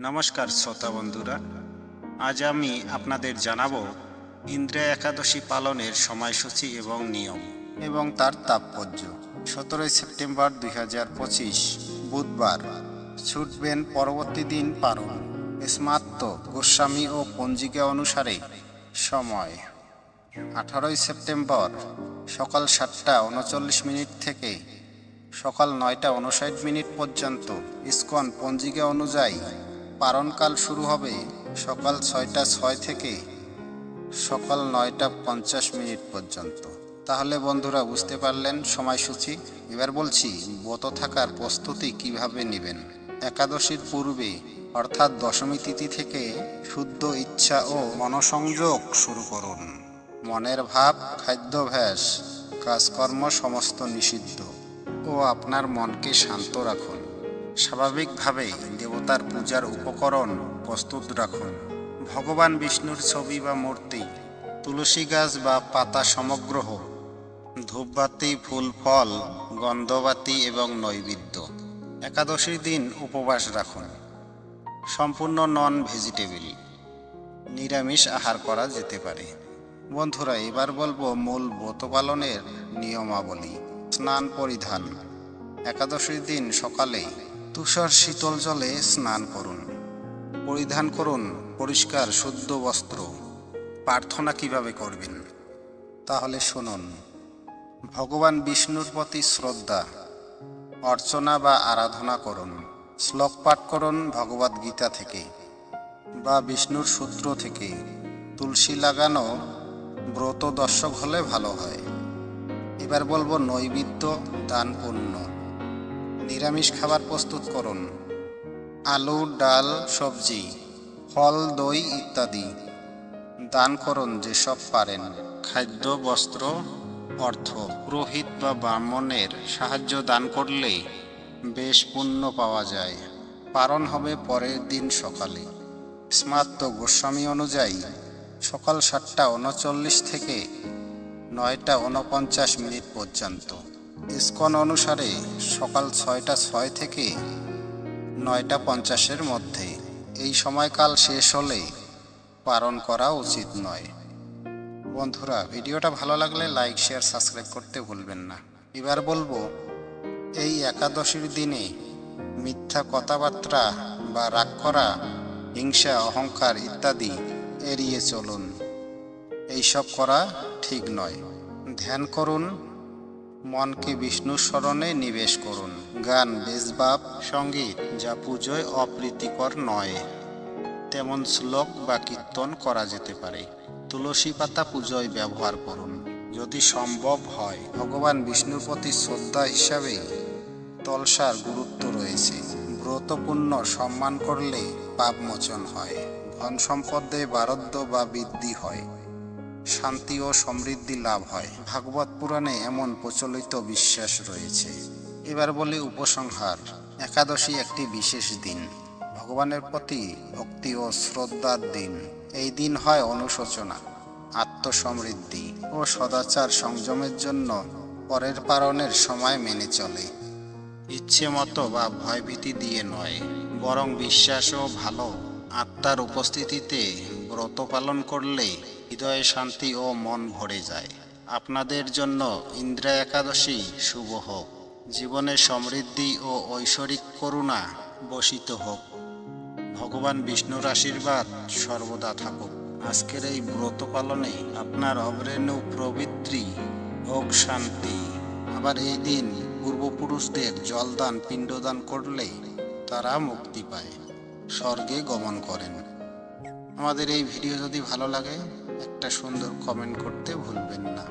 নমস্কার শ্রোতা বন্ধুরা, আজ আমি আপনাদের জানাবো ইন্দ্রা একাদশী পালনের সময়সূচি এবং নিয়ম এবং তার তাৎপর্য। 17 সেপ্টেম্বর 2025 বুধবার ছুটবেন পরবর্তী দিন পারণ। স্মার্ত গোস্বামী ও পঞ্জিকা অনুসারে সময় 18 সেপ্টেম্বর সকাল 7:39 থেকে সকাল 9:59 পর্যন্ত। ইসকন পঞ্জিকা অনুযায়ী পারণকাল শুরু হবে সকাল 6:06 থেকে সকাল 9:50 পর্যন্ত। তাহলে বন্ধুরা বুঝতে পারলেন সময়সূচি। এবার বলছি ব্রত থাকার প্রস্তুতি কিভাবে নেবেন। একাদশীর পূর্বে অর্থাৎ দশমী তিথি থেকে শুদ্ধ ইচ্ছা ও মনসংযোগ শুরু করুন। মনের ভাব, খাদ্যাভ্যাস, কাজকর্ম সমস্ত নিষিদ্ধ ও আপনার মনকে শান্ত রাখুন। স্বাভাবিকভাবে দেবতার পূজার উপকরণ প্রস্তুত রাখুন। ভগবান বিষ্ণুর ছবি বা মূর্তি, তুলসী গাছ বা পাতা সমগ্রহ, ধূপবাতি, ফুল ফল, গন্ধবাতি এবং নৈবেদ্য। একাদশীর দিন উপবাস রাখুন। সম্পূর্ণ নন ভেজিটেবল, নিরামিষ আহার করা যেতে পারে। বন্ধুরা, এবার বলবো মূল ব্রত পালনের নিয়মাবলী। স্নান পরিধান। একাদশীর দিন সকালে তুষার শীতল জলে স্নান করুন। পরিধান করুন পরিষ্কার শুদ্ধ বস্ত্র। প্রার্থনা কিভাবে করবেন তাহলে শুনুন। ভগবান বিষ্ণুর প্রতি শ্রদ্ধা, অর্চনা বা আরাধনা করুন। শ্লোক পাঠ করুন ভগবদ গীতা থেকে বা বিষ্ণুর সূত্র থেকে। তুলসী লাগানো ব্রত দর্শক হলে ভালো হয়। এবার বলবো নৈবেদ্য, দান, পুণ্য। নিরামিষ খাবার প্রস্তুত করুন। আলু, ডাল, সবজি, ফল, দই ইত্যাদি। দান করুন যেসব পারেন। খাদ্য, বস্ত্র, অর্থ। পুরোহিত বা ব্রাহ্মণের সাহায্য দান করলে বেশ পুণ্য পাওয়া যায়। পারণ হবে পরের দিন সকালে। স্মার্ত গোস্বামী অনুযায়ী সকাল 7:39 থেকে 9:49 পর্যন্ত। ইসকন অনুসারে সকাল 6:06 থেকে 9:50 মধ্যে। এই সময়কাল শেষ হলে পারণ করা উচিত নয়। বন্ধুরা, ভিডিওটা ভালো লাগলে লাইক, শেয়ার, সাবস্ক্রাইব করতে ভুলবেন না। এবার বলবো এই একাদশীর দিনে মিথ্যা কথাবার্তা বা রাগ করা, হিংসা, অহংকার ইত্যাদি এড়িয়ে চলুন। এইসব করা ঠিক নয়। ধ্যান করুন। মনকে বিষ্ণু স্মরণে নিবেশ করুন। গান, বেশবাব, সঙ্গীত যা পুজোয় অপ্রীতিকর নয় তেমন শ্লোক বা কীর্তন করা যেতে পারে। তুলসী পাতা পুজোয় ব্যবহার করুন যদি সম্ভব হয়। ভগবান বিষ্ণুর প্রতি শ্রদ্ধা হিসাবে তলসার গুরুত্ব রয়েছে। ব্রতপূর্ণ সম্মান করলে পাপ মোচন হয়। ধন সম্পদে বারদ্ধ বা বৃদ্ধি হয়। শান্তি ও সমৃদ্ধি লাভ হয়। ভাগবত পুরাণে এমন প্রচলিত বিশ্বাস রয়েছে। এবার বলি উপসংহার। একাদশী একটি বিশেষ দিন, ভগবানের প্রতি ভক্তি ও শ্রদ্ধার দিন। এই দিন হয় অনুশোচনা, আত্মসমৃদ্ধি ও সদাচার সংযমের জন্য পরের পারণের সময় মেনে চলে। ইচ্ছে মতো বা ভয়ভীতি দিয়ে নয়, বরং বিশ্বাস ও ভালো আত্মার উপস্থিতিতে ব্রত পালন করলে হৃদয়ে শান্তি ও মন ভরে যায়। আপনাদের জন্য ইন্দ্রা একাদশী শুভ হোক। জীবনে সমৃদ্ধি ও ঐশ্বরিক করুণা বর্ষিত হোক। ভগবান বিষ্ণুর আশীর্বাদ সর্বদা থাকুক। আজকের এই ব্রত পালনে আপনার অগ্রেণু প্রবৃত্তি হোক শান্তি। আবার এই দিন পূর্বপুরুষদের জলদান, পিণ্ডদান করলে তারা মুক্তি পায়, স্বর্গে গমন করেন। আমাদের এই ভিডিও যদি ভালো লাগে একটা সুন্দর কমেন্ট করতে ভুলবেন না।